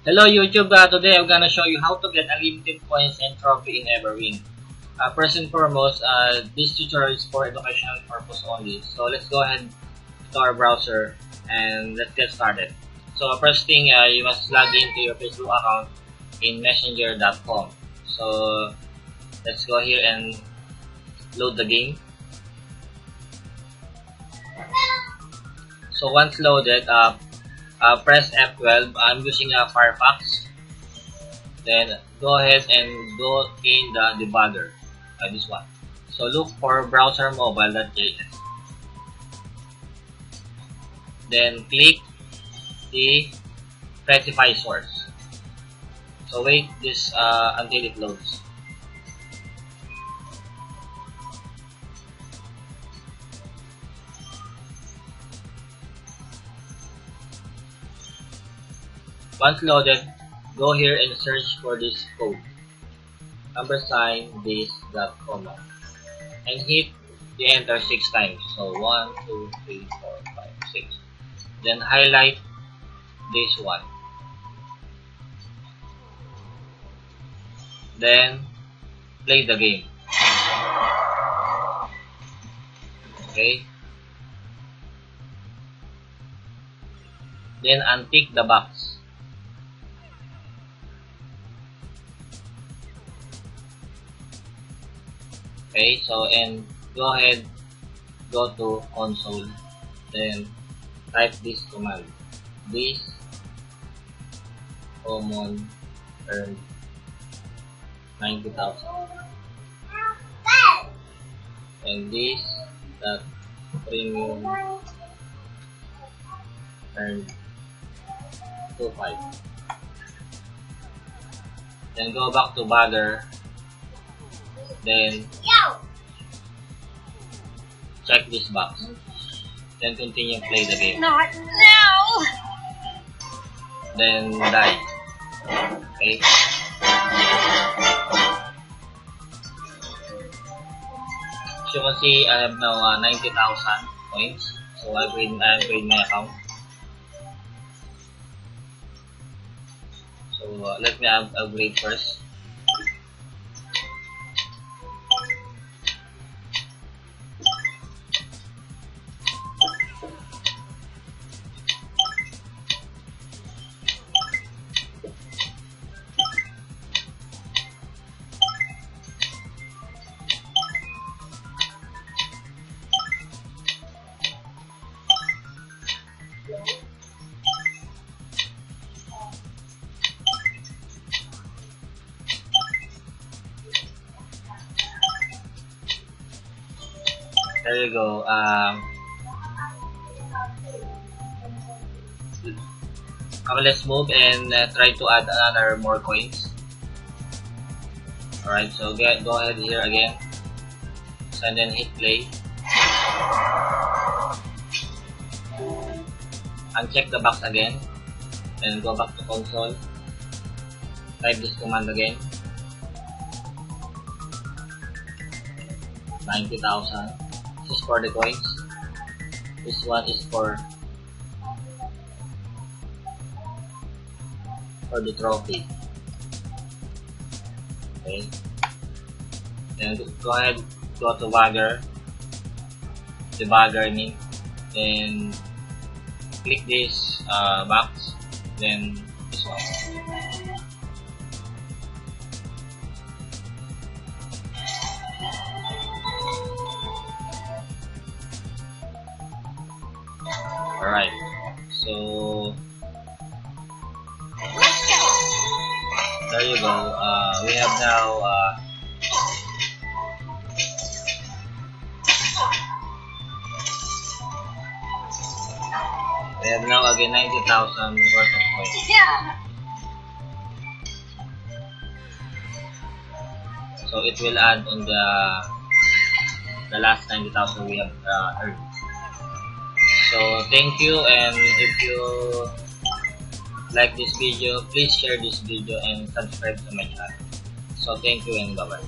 Hello YouTube, today I'm gonna show you how to get unlimited points and trophy in Everwing. First and foremost, this tutorial is for educational purpose only. So let's go ahead to our browser and let's get started. So first thing, you must log into your Facebook account in messenger.com. So let's go here and load the game. So once loaded, press F12. I'm using a Firefox. Then go ahead and go in the debugger, this one. So look for browsermobile.js. Then click the specify source. So wait this until it loads. Once loaded, go here and search for this code, #this.comma, and hit the enter 6 times. So 1, 2, 3, 4, 5, 6. Then highlight this one. Then play the game. Okay. Then untick the box. Okay, so and go ahead, go to console, then type this command, this common earned 90,000, and this that premium earned 25. Then go back to Bagger. Then check this box. Then continue play the game. Not now. Then die. Okay. As you can see, I have now 90,000 points. So I upgrade my account. So let me upgrade first. There you go. Let's move and try to add another more coins. Alright, so go ahead here again. And then hit play. Uncheck the box again. And go back to console. Type this command again. 90,000. This is for the coins. This one is for the trophy. Okay. Then go ahead, go to Bagger. Debugger, I mean. Then click this box. Then this one. Alright, so there you go. We have now again 90,000 worth of points. Yeah. So it will add on the last 90,000 we have earned. So thank you, and if you like this video, please share this video and subscribe to my channel. So thank you and bye bye.